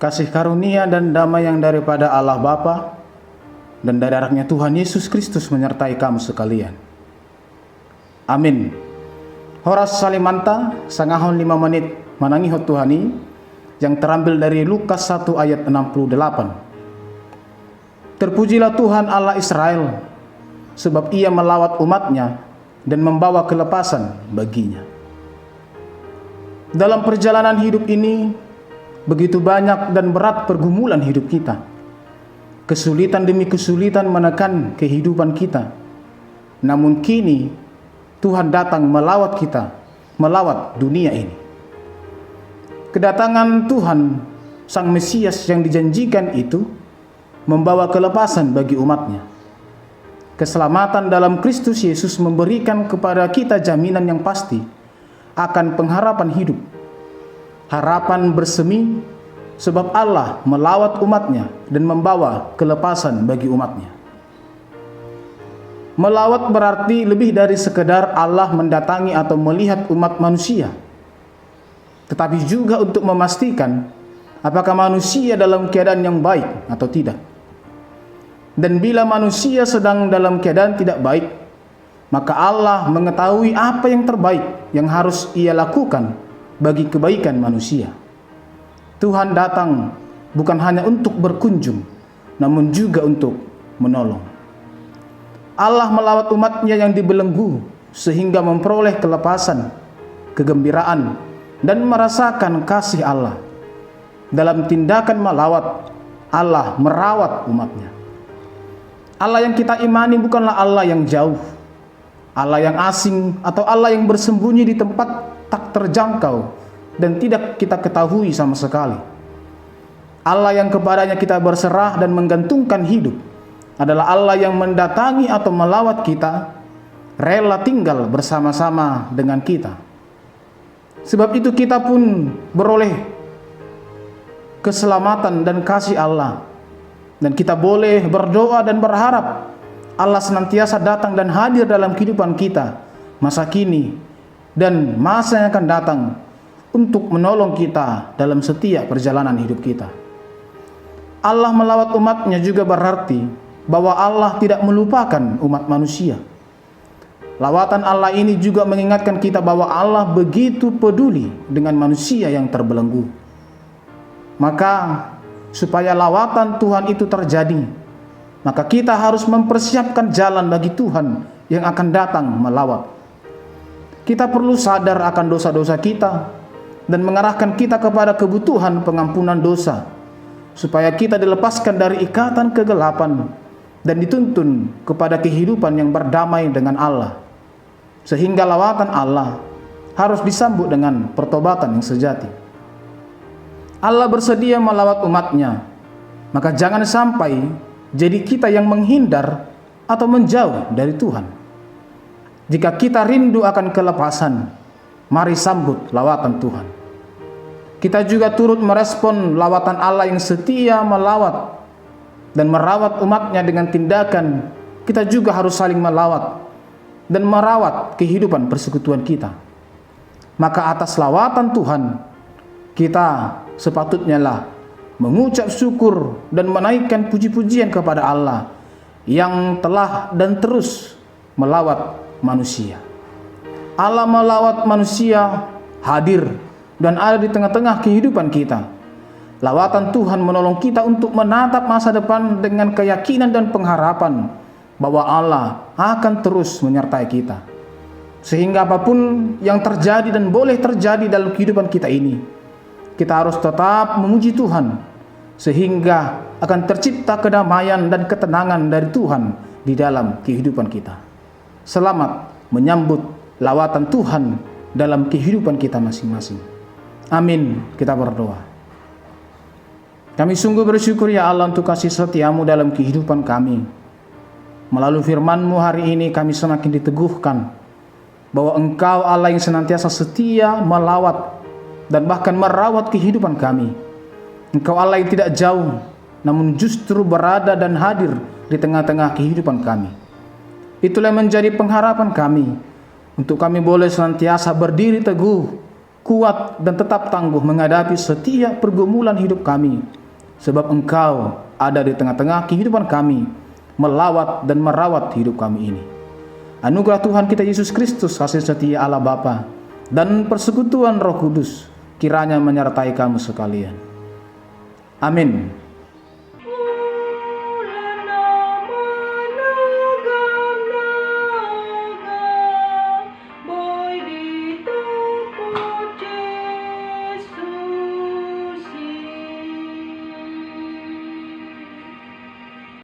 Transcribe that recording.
Kasih karunia dan damai yang daripada Allah Bapa dan dari anaknya Tuhan Yesus Kristus menyertai kamu sekalian. Amin. Horas salimanta sangahon 5 menit manangihot Tuhani yang terambil dari Lukas 1 ayat 68. Terpujilah Tuhan Allah Israel, sebab ia melawat umatnya dan membawa kelepasan baginya. Dalam perjalanan hidup ini, begitu banyak dan berat pergumulan hidup kita. Kesulitan demi kesulitan menekan kehidupan kita. Namun kini Tuhan datang melawat kita, melawat dunia ini. Kedatangan Tuhan, Sang Mesias yang dijanjikan itu, membawa kelepasan bagi umatnya. Keselamatan dalam Kristus Yesus memberikan kepada kita jaminan yang pasti akan pengharapan hidup. Harapan bersemi sebab Allah melawat umatnya dan membawa kelepasan bagi umatnya. Melawat berarti lebih dari sekedar Allah mendatangi atau melihat umat manusia, tetapi juga untuk memastikan apakah manusia dalam keadaan yang baik atau tidak. Dan bila manusia sedang dalam keadaan tidak baik, maka Allah mengetahui apa yang terbaik yang harus ia lakukan bagi kebaikan manusia. Tuhan datang bukan hanya untuk berkunjung, namun juga untuk menolong. Allah melawat umatnya yang dibelenggu sehingga memperoleh kelepasan, kegembiraan, dan merasakan kasih Allah. Dalam tindakan melawat, Allah merawat umatnya. Allah yang kita imani bukanlah Allah yang jauh, Allah yang asing, atau Allah yang bersembunyi di tempat tak terjangkau dan tidak kita ketahui sama sekali. Allah yang kepadanya kita berserah dan menggantungkan hidup adalah Allah yang mendatangi atau melawat kita, rela tinggal bersama-sama dengan kita. Sebab itu kita pun beroleh keselamatan dan kasih Allah, dan kita boleh berdoa dan berharap Allah senantiasa datang dan hadir dalam kehidupan kita masa kini dan masa yang akan datang untuk menolong kita dalam setiap perjalanan hidup kita. Allah melawat umatnya juga berarti bahwa Allah tidak melupakan umat manusia. Lawatan Allah ini juga mengingatkan kita bahwa Allah begitu peduli dengan manusia yang terbelenggu. Maka supaya lawatan Tuhan itu terjadi, maka kita harus mempersiapkan jalan bagi Tuhan yang akan datang melawat. Kita perlu sadar akan dosa-dosa kita dan mengarahkan kita kepada kebutuhan pengampunan dosa, supaya kita dilepaskan dari ikatan kegelapan dan dituntun kepada kehidupan yang berdamai dengan Allah, sehingga lawatan Allah harus disambut dengan pertobatan yang sejati. Allah bersedia melawat umatnya, maka jangan sampai jadi kita yang menghindar atau menjauh dari Tuhan. Jika kita rindu akan kelepasan, mari sambut lawatan Tuhan. Kita juga turut merespon lawatan Allah yang setia melawat dan merawat umatnya dengan tindakan. Kita juga harus saling melawat dan merawat kehidupan persekutuan kita. Maka atas lawatan Tuhan, kita sepatutnya lah mengucap syukur dan menaikkan puji-pujian kepada Allah yang telah dan terus melawat manusia. Allah melawat manusia hadir dan ada di tengah-tengah kehidupan kita. Lawatan Tuhan menolong kita untuk menatap masa depan dengan keyakinan dan pengharapan bahwa Allah akan terus menyertai kita. Sehingga apapun yang terjadi dan boleh terjadi dalam kehidupan kita ini, kita harus tetap memuji Tuhan, sehingga akan tercipta kedamaian dan ketenangan dari Tuhan di dalam kehidupan kita. Selamat menyambut lawatan Tuhan dalam kehidupan kita masing-masing. Amin. Kita berdoa. Kami sungguh bersyukur ya Allah untuk kasih setia-Mu dalam kehidupan kami. Melalui firman-Mu hari ini kami semakin diteguhkan bahwa Engkau Allah yang senantiasa setia melawat dan bahkan merawat kehidupan kami. Engkau Allah yang tidak jauh, namun justru berada dan hadir di tengah-tengah kehidupan kami. Itulah yang menjadi pengharapan kami, untuk kami boleh senantiasa berdiri teguh kuat dan tetap tangguh menghadapi setiap pergumulan hidup kami, sebab Engkau ada di tengah-tengah kehidupan kami, melawat dan merawat hidup kami ini. Anugerah Tuhan kita Yesus Kristus, kasih setia Allah Bapa, dan persekutuan Roh Kudus kiranya menyertai kamu sekalian. Amin.